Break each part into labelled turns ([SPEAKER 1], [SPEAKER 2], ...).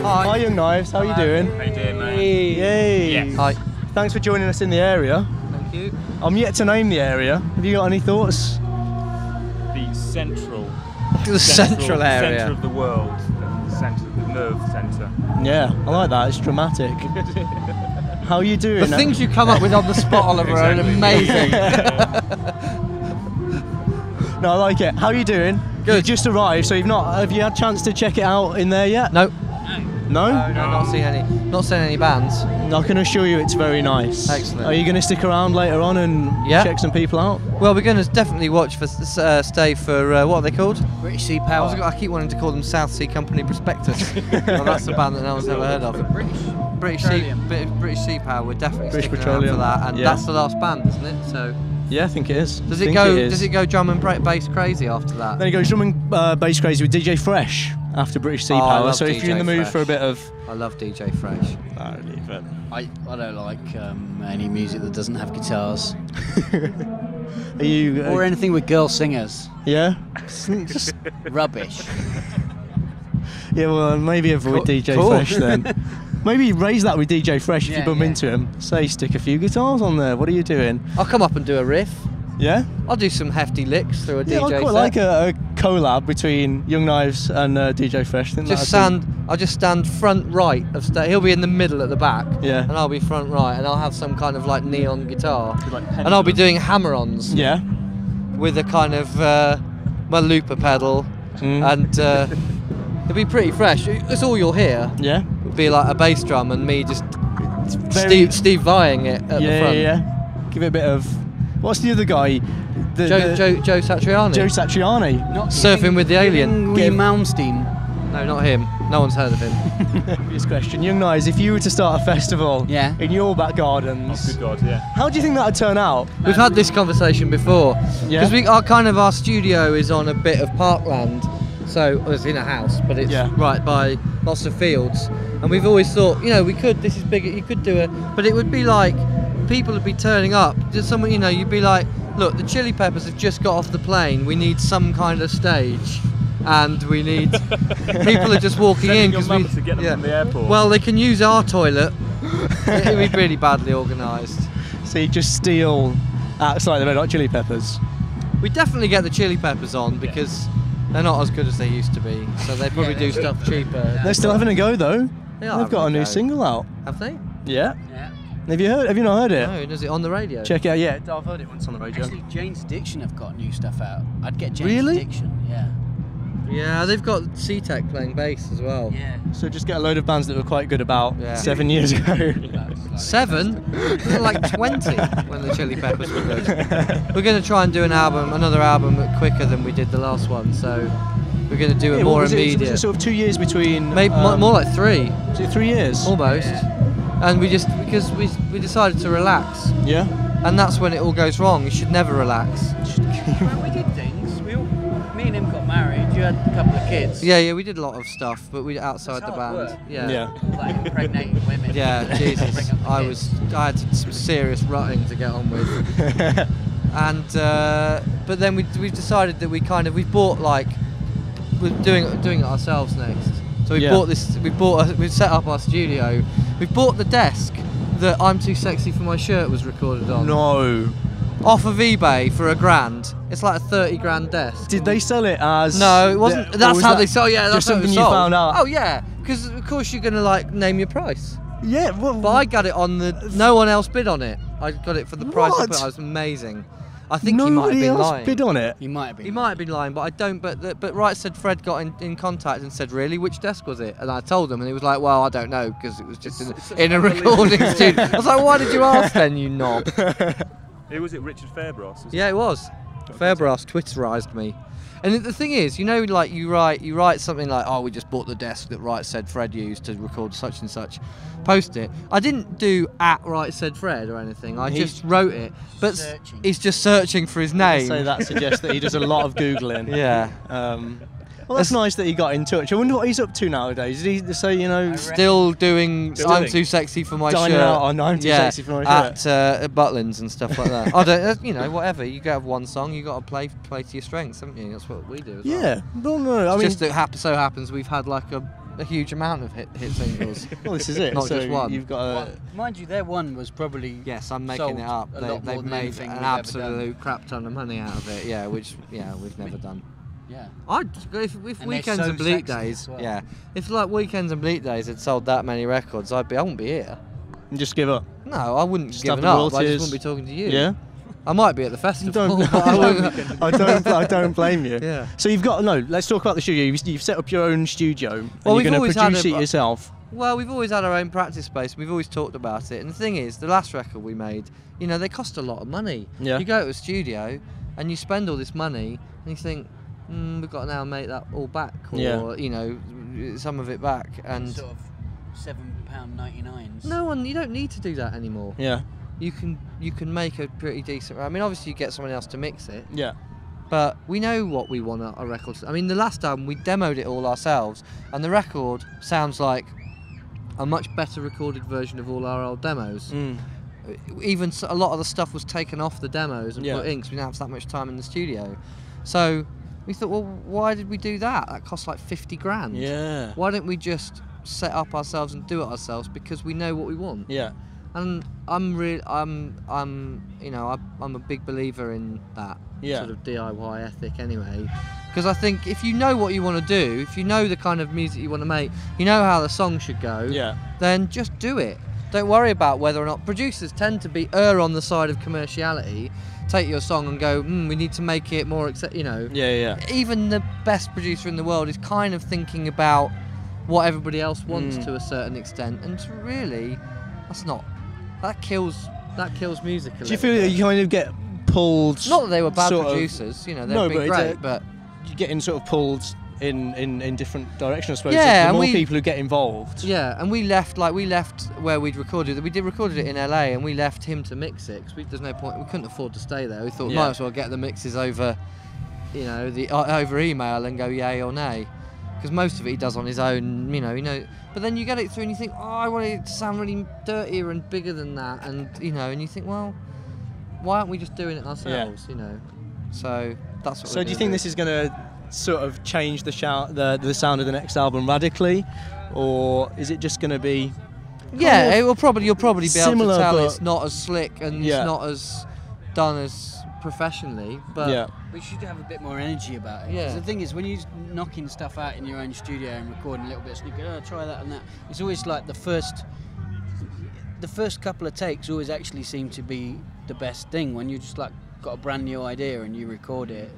[SPEAKER 1] Hi, Young Knives. How are you doing?
[SPEAKER 2] How you doing, mate?
[SPEAKER 1] Yay.
[SPEAKER 2] Yes.
[SPEAKER 1] Hi. Thanks for joining us in the area.
[SPEAKER 3] Thank you.
[SPEAKER 1] I'm yet to name the area. Have you got any thoughts?
[SPEAKER 2] The central
[SPEAKER 3] area.
[SPEAKER 2] centre of the world. The centre, the nerve centre.
[SPEAKER 1] Yeah, I like that. It's dramatic. How are you doing?
[SPEAKER 3] The things you come up with on the spot, Oliver, are amazing.
[SPEAKER 1] No, I like it. How are you doing?
[SPEAKER 3] Good.
[SPEAKER 1] You just arrived, so have you had a chance to check it out in there yet?
[SPEAKER 3] No.
[SPEAKER 1] No?
[SPEAKER 3] No, not seen any bands.
[SPEAKER 1] I can assure you it's very nice.
[SPEAKER 3] Excellent.
[SPEAKER 1] Are you going to stick around later on and check some people out?
[SPEAKER 3] Well, we're going to definitely watch for stay for what are they called?
[SPEAKER 4] British Sea Power.
[SPEAKER 3] I keep wanting to call them South Sea Company Prospectus. Well, that's the band that no one's ever heard of. British Sea Power. We're definitely
[SPEAKER 1] British
[SPEAKER 3] sticking around
[SPEAKER 1] Petroleum.
[SPEAKER 3] for that, and that's the last band, isn't it? So.
[SPEAKER 1] Yeah, I think it is.
[SPEAKER 3] Does it go drum and bass crazy after that?
[SPEAKER 1] Then it goes drum and bass crazy with DJ Fresh after British Sea Power. So if you're in the mood for a bit of...
[SPEAKER 3] I love DJ Fresh.
[SPEAKER 4] I don't like any music that doesn't have guitars.
[SPEAKER 1] Are you...
[SPEAKER 4] or anything with girl singers.
[SPEAKER 1] Yeah?
[SPEAKER 4] Just rubbish.
[SPEAKER 1] Yeah, well, maybe avoid DJ Fresh then. Maybe raise that with DJ Fresh if you bump into him. Say, stick a few guitars on there. What are you doing?
[SPEAKER 3] I'll come up and do a riff.
[SPEAKER 1] Yeah?
[SPEAKER 3] I'll do some hefty licks through a DJ
[SPEAKER 1] I quite
[SPEAKER 3] set.
[SPEAKER 1] like a collab between Young Knives and DJ Fresh.
[SPEAKER 3] I'll just stand front right of stage. He'll be in the middle at the back.
[SPEAKER 1] Yeah.
[SPEAKER 3] And I'll be front right, and I'll have some kind of like neon guitar. And I'll be doing hammer-ons.
[SPEAKER 1] Yeah.
[SPEAKER 3] With a kind of my looper pedal. And it'll be pretty fresh. It's all you'll hear.
[SPEAKER 1] Yeah.
[SPEAKER 3] It'll be like a bass drum and me just Steve Vying it at the front.
[SPEAKER 1] Yeah. Give it a bit of... What's the other guy?
[SPEAKER 3] Joe Satriani.
[SPEAKER 1] Joe Satriani.
[SPEAKER 3] Surfing with the Alien.
[SPEAKER 4] William Malmsteen.
[SPEAKER 3] No, not him. No one's heard of him.
[SPEAKER 1] This question. Young Knives, if you were to start a festival in your back gardens,
[SPEAKER 2] Oh, good God, yeah.
[SPEAKER 1] how do you think that would turn out?
[SPEAKER 3] We've had this conversation before.
[SPEAKER 1] Yeah.
[SPEAKER 3] Because our studio is on a bit of parkland. So it's in a house, but it's right by lots of fields. And we've always thought, we could, this is big, you could do it, but it would be like, people would be turning up. Just someone, you'd be like, look, the Chili Peppers have just got off the plane. We need some kind of stage, and we need people are just walking in
[SPEAKER 2] because we to get them from the airport.
[SPEAKER 3] Well, they can use our toilet. It'd be really badly organised.
[SPEAKER 1] So you just steal acts like the Red Hot Chili Peppers.
[SPEAKER 3] We definitely get the Chili Peppers on because they're not as good as they used to be. So they probably do stuff cheaper.
[SPEAKER 1] They're still having a go though.
[SPEAKER 3] They've
[SPEAKER 1] got a new single out.
[SPEAKER 3] Have they?
[SPEAKER 1] Yeah. Have you not heard it?
[SPEAKER 3] No, is it on the radio?
[SPEAKER 1] Check it out. Yeah, I've heard it once on the radio.
[SPEAKER 4] Actually, Jane's Addiction have got new stuff out. I'd get Jane's
[SPEAKER 1] Really?
[SPEAKER 4] Addiction. Yeah.
[SPEAKER 3] Yeah, they've got C-Tech playing bass as well.
[SPEAKER 4] Yeah.
[SPEAKER 1] So just get a load of bands that were quite good about 7 years ago.
[SPEAKER 3] 7? We were like 20 when the Chili Peppers were good. We're going to try and do another album quicker than we did the last one. So we're going to do it more immediate.
[SPEAKER 1] Was it sort of 2 years between?
[SPEAKER 3] Maybe more like 3.
[SPEAKER 1] Was it 3 years?
[SPEAKER 3] Almost. And because we decided to relax.
[SPEAKER 1] Yeah.
[SPEAKER 3] And that's when it all goes wrong. You should never relax.
[SPEAKER 4] Well, we did things. Me and him got married. You had a couple of kids.
[SPEAKER 3] Yeah, we did a lot of stuff, but we outside the band.
[SPEAKER 4] Worked.
[SPEAKER 3] Yeah.
[SPEAKER 4] Like impregnating women.
[SPEAKER 3] Yeah, Jesus. I had some serious rutting to get on with. And but then we've decided that we're doing it ourselves next. So we've set up our studio. We've bought the desk that I'm Too Sexy for My Shirt was recorded on.
[SPEAKER 1] No.
[SPEAKER 3] Off of eBay for £1,000. It's like a 30 grand desk.
[SPEAKER 1] Did they sell it as?
[SPEAKER 3] No, it wasn't. That's how they sold. Yeah, that's
[SPEAKER 1] just
[SPEAKER 3] how
[SPEAKER 1] something
[SPEAKER 3] it
[SPEAKER 1] you
[SPEAKER 3] sold.
[SPEAKER 1] found out.
[SPEAKER 3] Oh yeah, because of course you're gonna name your price.
[SPEAKER 1] Yeah. Well,
[SPEAKER 3] But I got it on no one else bid on it. I got it for the price I
[SPEAKER 1] What?
[SPEAKER 3] put. It was amazing. I think he might have
[SPEAKER 1] Nobody
[SPEAKER 3] been
[SPEAKER 1] else
[SPEAKER 3] lying.
[SPEAKER 1] bid on it.
[SPEAKER 4] He might have been.
[SPEAKER 3] He might have been lying, but I don't. But Right Said Fred got in contact and said, "Really, which desk was it?" And I told him, and he was like, "Well, I don't know because it was just in a recording studio." I was like, "Why did you ask then, you knob?"
[SPEAKER 2] Who was it? Richard Fairbrass?
[SPEAKER 3] Yeah, it was. Fairbrass Twitterised me. And the thing is, like you write something like, "Oh, we just bought the desk that Right Said Fred used to record such and such." Post it. I didn't do @Right Said Fred or anything. I just wrote it. But he's just searching for his name.
[SPEAKER 1] So that suggests that he does a lot of googling.
[SPEAKER 3] Yeah.
[SPEAKER 1] Well, that's nice that he got in touch. I wonder what he's up to nowadays. Did he say,
[SPEAKER 3] Still doing I'm Too Sexy for My
[SPEAKER 1] dining
[SPEAKER 3] Shirt.
[SPEAKER 1] out on I'm Too Sexy for My Shirt.
[SPEAKER 3] At Butlins and stuff like that. I don't, whatever. You got to have one song. You got to play to your strengths, haven't you? That's what we do. As well.
[SPEAKER 1] Yeah. Well, no. I mean,
[SPEAKER 3] just that so happens we've had like a a huge amount of hit singles.
[SPEAKER 1] Well, this is it.
[SPEAKER 3] Not
[SPEAKER 1] so
[SPEAKER 3] just one.
[SPEAKER 1] You've got
[SPEAKER 4] Well, mind you, their one was probably
[SPEAKER 3] Yes, I'm making
[SPEAKER 4] sold
[SPEAKER 3] it up.
[SPEAKER 4] a lot more
[SPEAKER 3] They've
[SPEAKER 4] than
[SPEAKER 3] made
[SPEAKER 4] anything
[SPEAKER 3] an
[SPEAKER 4] we've ever
[SPEAKER 3] absolute crap ton of money out of it. Yeah, which we've never done.
[SPEAKER 4] Yeah.
[SPEAKER 3] If
[SPEAKER 4] And
[SPEAKER 3] Weekends
[SPEAKER 4] they're
[SPEAKER 3] and
[SPEAKER 4] so
[SPEAKER 3] Bleak
[SPEAKER 4] sexy
[SPEAKER 3] Days,
[SPEAKER 4] as well.
[SPEAKER 3] yeah, if like Weekends and Bleak Days had sold that many records, I wouldn't be here.
[SPEAKER 1] and just give up.
[SPEAKER 3] No, I wouldn't
[SPEAKER 1] Just
[SPEAKER 3] give
[SPEAKER 1] have
[SPEAKER 3] it
[SPEAKER 1] the
[SPEAKER 3] up. I
[SPEAKER 1] royalties.
[SPEAKER 3] just wouldn't be talking to you.
[SPEAKER 1] Yeah.
[SPEAKER 3] I might be at the festival.
[SPEAKER 1] Don't,
[SPEAKER 3] but I wouldn't.
[SPEAKER 1] I don't blame you.
[SPEAKER 3] Yeah.
[SPEAKER 1] So you've got let's talk about the studio. You've set up your own studio, and
[SPEAKER 3] Well,
[SPEAKER 1] you're
[SPEAKER 3] we've
[SPEAKER 1] going to
[SPEAKER 3] always had
[SPEAKER 1] produce it yourself.
[SPEAKER 3] Well, we've always had our own practice space. We've always talked about it. And the thing is, the last record we made, they cost a lot of money.
[SPEAKER 1] Yeah.
[SPEAKER 3] You go to a studio and you spend all this money and you think, we've got to now make that all back, or some of it back. And
[SPEAKER 4] sort of £7.99s.
[SPEAKER 3] you don't need to do that anymore.
[SPEAKER 1] Yeah.
[SPEAKER 3] You can make a pretty decent. I mean, obviously you get someone else to mix it.
[SPEAKER 1] Yeah.
[SPEAKER 3] But we know what we want our records. I mean, the last album we demoed it all ourselves, and the record sounds like a much better recorded version of all our old demos. Even a lot of the stuff was taken off the demos and put in because we didn't have that much time in the studio. So we thought, well, why did we do that? That cost like 50 grand.
[SPEAKER 1] Yeah.
[SPEAKER 3] Why don't we just set up ourselves and do it ourselves, because we know what we want.
[SPEAKER 1] Yeah.
[SPEAKER 3] And I'm a big believer in that sort of DIY ethic anyway, because I think if you know what you want to do, if you know the kind of music you want to make, you know how the song should go, then just do it. Don't worry about whether or not. Producers tend to err on the side of commerciality. Take your song and go, we need to make it more Even the best producer in the world is kind of thinking about what everybody else wants to a certain extent, and really that kills music a little.
[SPEAKER 1] Do you feel that you kind of get pulled?
[SPEAKER 3] Not that they were bad producers, they've been great, but
[SPEAKER 1] you're getting sort of pulled in different directions, I suppose.
[SPEAKER 3] Yeah,
[SPEAKER 1] the
[SPEAKER 3] and
[SPEAKER 1] more people who get involved.
[SPEAKER 3] Yeah, and we left where we'd recorded it. We recorded it in LA, and we left him to mix it because there's no point. We couldn't afford to stay there. We thought might as well get the mixes over, over email and go yay or nay, because most of it he does on his own. But then you get it through and you think, I want it to sound really dirtier and bigger than that, and and you think, well, why aren't we just doing it ourselves? So that's what.
[SPEAKER 1] So do you think this is going to sort of change the sound of the next album radically, or is it just going to be?
[SPEAKER 3] Yeah, you'll probably be able to tell it's not as slick and it's not as done as professionally, but
[SPEAKER 4] we should have a bit more energy about it.
[SPEAKER 3] Yeah.
[SPEAKER 4] 'Cause the thing is, when you're knocking stuff out in your own studio and recording a little bit, so you go, try that and that. It's always like the first couple of takes always actually seem to be the best thing when you just like got a brand new idea and you record it.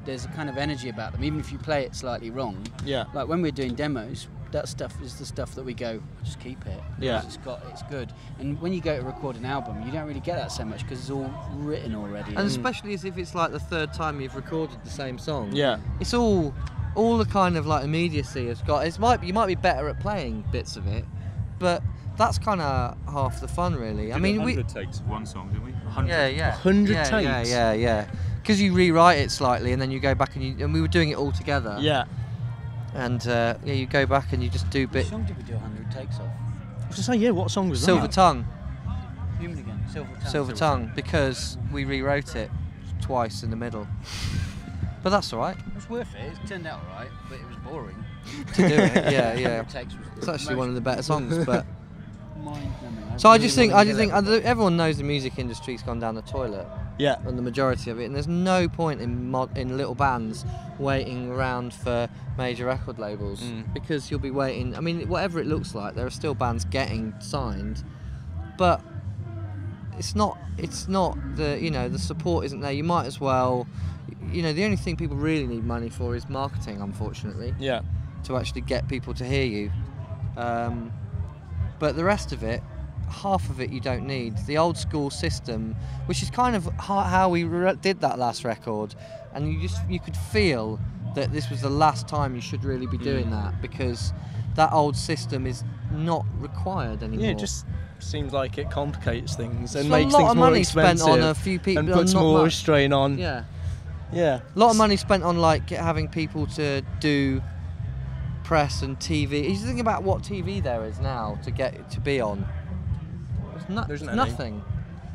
[SPEAKER 4] There's a kind of energy about them, even if you play it slightly wrong.
[SPEAKER 1] Yeah.
[SPEAKER 4] Like when we're doing demos, that stuff is the stuff that we go, just keep it.
[SPEAKER 1] Yeah.
[SPEAKER 4] It's good. And when you go to record an album, you don't really get that so much because it's all written already.
[SPEAKER 3] And especially as if it's like the third time you've recorded the same song.
[SPEAKER 1] Yeah.
[SPEAKER 3] It's all the kind of like immediacy it's got. You might be better at playing bits of it, but that's kind of half the fun, really. I mean,
[SPEAKER 2] 100 takes of one song, didn't we? 100.
[SPEAKER 3] Yeah.
[SPEAKER 1] 100 takes.
[SPEAKER 3] Yeah. Because you rewrite it slightly, and then you go back and we were doing it all together.
[SPEAKER 1] Yeah.
[SPEAKER 3] And you go back and you just do
[SPEAKER 4] What
[SPEAKER 3] bits.
[SPEAKER 4] song did we do 100 takes of?
[SPEAKER 1] I was to say, what song was
[SPEAKER 3] Silver
[SPEAKER 1] that?
[SPEAKER 3] Tongue.
[SPEAKER 4] Human again.
[SPEAKER 3] Silver Tongue, because we rewrote it twice in the middle. But that's all right.
[SPEAKER 4] It was worth it. It turned out all right, but it was boring.
[SPEAKER 3] To do it. Yeah.
[SPEAKER 4] 100 takes was
[SPEAKER 3] It's actually one of the better songs, but.
[SPEAKER 4] mind-numbing.
[SPEAKER 3] So I just think everyone knows the music industry's gone down the toilet.
[SPEAKER 1] Yeah.
[SPEAKER 3] And the majority of it, and there's no point in little bands waiting around for major record labels because you'll be waiting. I mean, whatever it looks like, there are still bands getting signed, but it's not the support isn't there. You might as well, the only thing people really need money for is marketing, unfortunately.
[SPEAKER 1] Yeah.
[SPEAKER 3] To actually get people to hear you. But the rest of it, half of it you don't need. The old school system, which is kind of how we did that last record, and you could feel that this was the last time you should really be doing that, because that old system is not required anymore.
[SPEAKER 1] Yeah, it just seems like it complicates things and
[SPEAKER 3] It's
[SPEAKER 1] makes
[SPEAKER 3] a lot
[SPEAKER 1] things
[SPEAKER 3] of
[SPEAKER 1] more
[SPEAKER 3] money
[SPEAKER 1] expensive
[SPEAKER 3] spent on a few people
[SPEAKER 1] and puts
[SPEAKER 3] not
[SPEAKER 1] more
[SPEAKER 3] much.
[SPEAKER 1] strain on.
[SPEAKER 3] Yeah.
[SPEAKER 1] Yeah.
[SPEAKER 3] A lot of money spent on having people to do press and TV. You think about what TV there is now to get to be on. There's nothing.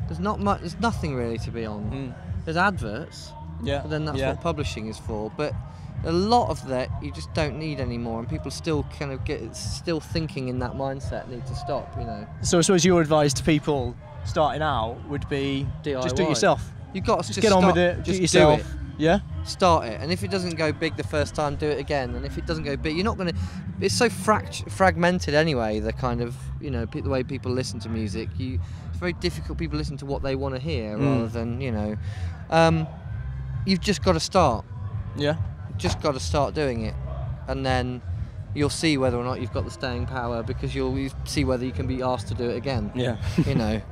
[SPEAKER 3] There's not much. There's nothing really to be on. There's adverts.
[SPEAKER 1] Yeah.
[SPEAKER 3] But then that's what publishing is for. But a lot of that you just don't need anymore, and people still kind of still thinking in that mindset need to stop, you know.
[SPEAKER 1] So I suppose your advice to people starting out would be
[SPEAKER 3] DIY.
[SPEAKER 1] just do it yourself.
[SPEAKER 3] You've got to
[SPEAKER 1] just get on with it,
[SPEAKER 3] just
[SPEAKER 1] do it yourself.
[SPEAKER 3] Do it.
[SPEAKER 1] Yeah?
[SPEAKER 3] Start it, and if it doesn't go big the first time, do it again, and if it doesn't go big, you're not going to... It's so fragmented anyway, the kind of, you know, the way people listen to music. It's very difficult. People listen to what they want to hear rather than, you know... you've just got to start.
[SPEAKER 1] Yeah.
[SPEAKER 3] You've just got to start doing it, and then you'll see whether or not you've got the staying power, because you'll see whether you can be asked to do it again.
[SPEAKER 1] Yeah.
[SPEAKER 3] You know.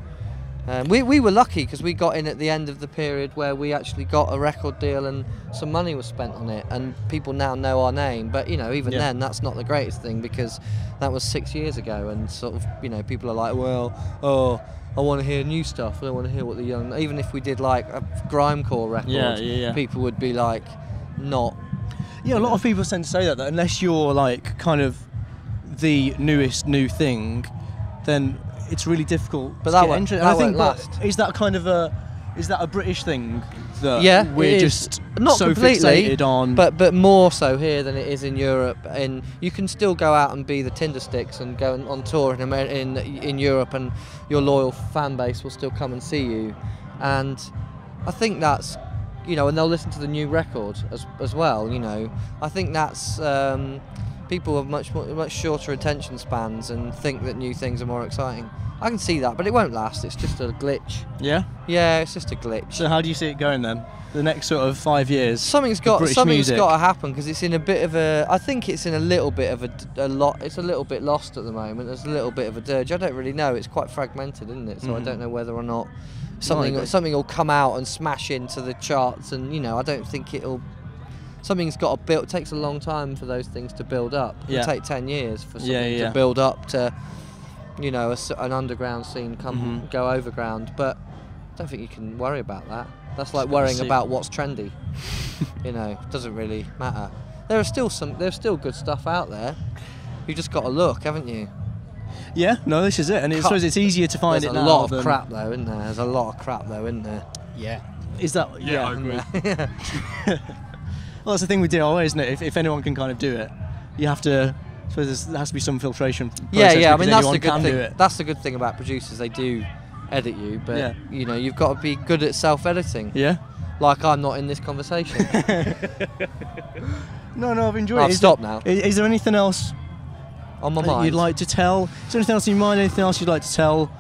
[SPEAKER 3] We were lucky because we got in at the end of the period where we actually got a record deal and some money was spent on it, and people now know our name. But you know, even then, that's not the greatest thing, because that was 6 years ago, and sort of, you know, people are like, well, I want to hear new stuff. I don't want to hear what the young... Even if we did like a grimecore record, people would be like, not...
[SPEAKER 1] Yeah, a lot of people tend to say that unless you're like kind of the newest new thing, then it's really difficult to get into it. And I think is that kind of a British thing that we're just
[SPEAKER 3] not
[SPEAKER 1] so
[SPEAKER 3] completely
[SPEAKER 1] fixated on?
[SPEAKER 3] But more so here than it is in Europe. And you can still go out and be the Tindersticks and go on tour in Europe, and your loyal fan base will still come and see you. And I think that's, you know, and they'll listen to the new record as well. You know, I think that's people have much shorter attention spans and think that new things are more exciting. I can see that, but it won't last. It's just a glitch.
[SPEAKER 1] Yeah?
[SPEAKER 3] Yeah, it's just a glitch.
[SPEAKER 1] So how do you see it going then? The next sort of 5 years?
[SPEAKER 3] Something's got to happen, because it's in a bit of a... I think it's in a little bit of it's a little bit lost at the moment. There's a little bit of a dirge. I don't really know. It's quite fragmented, isn't it? So I don't know whether or not something will come out and smash into the charts, and, you know, I don't think it'll... Something's got to build. It takes a long time for those things to build up. It'll take 10 years for something to build up to, you know, an underground scene go overground. But I don't think you can worry about that. That's like worrying about what's trendy. You know, it doesn't really matter. There's still good stuff out there. You've just got to look, haven't you?
[SPEAKER 1] Yeah, no, this is it. And I suppose it's easier to find it now.
[SPEAKER 3] There's a lot of crap though, isn't there? There's a lot of crap though, isn't there?
[SPEAKER 4] Yeah.
[SPEAKER 1] Is that...
[SPEAKER 2] Yeah, I agree.
[SPEAKER 1] Well, that's the thing with DIY, isn't it? If anyone can kind of do it, you have to... I suppose there has to be some filtration process.
[SPEAKER 3] Yeah. I mean, that's the good thing. That's the good thing about producers. They do edit you, but you know, you've got to be good at self-editing.
[SPEAKER 1] Yeah.
[SPEAKER 3] Like I'm not in this conversation.
[SPEAKER 1] No, I've enjoyed it.
[SPEAKER 3] I've stopped now.
[SPEAKER 1] Is there anything else
[SPEAKER 3] on my mind
[SPEAKER 1] you'd like to tell? Is there anything else in your mind? Anything else you'd like to tell?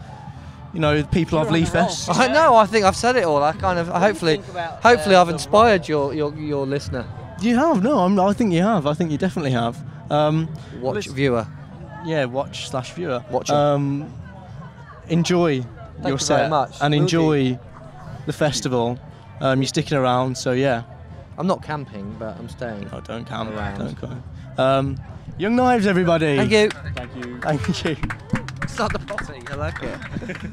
[SPEAKER 1] You know, the people of LeeFest.
[SPEAKER 3] I think I've said it all. Hopefully I've inspired your listener.
[SPEAKER 1] You have. No, I think you have. I think you definitely have.
[SPEAKER 3] Viewer.
[SPEAKER 1] Yeah, watch/viewer.
[SPEAKER 3] Watch it.
[SPEAKER 1] Enjoy your set
[SPEAKER 3] very much.
[SPEAKER 1] and enjoy the festival. You're sticking around, so yeah.
[SPEAKER 3] I'm not camping, but I'm staying.
[SPEAKER 1] Oh, don't camp
[SPEAKER 3] around.
[SPEAKER 1] Don't go. Young Knives, everybody.
[SPEAKER 3] Thank you.
[SPEAKER 1] Thank you. Thank you.
[SPEAKER 3] Start the potty. I like it.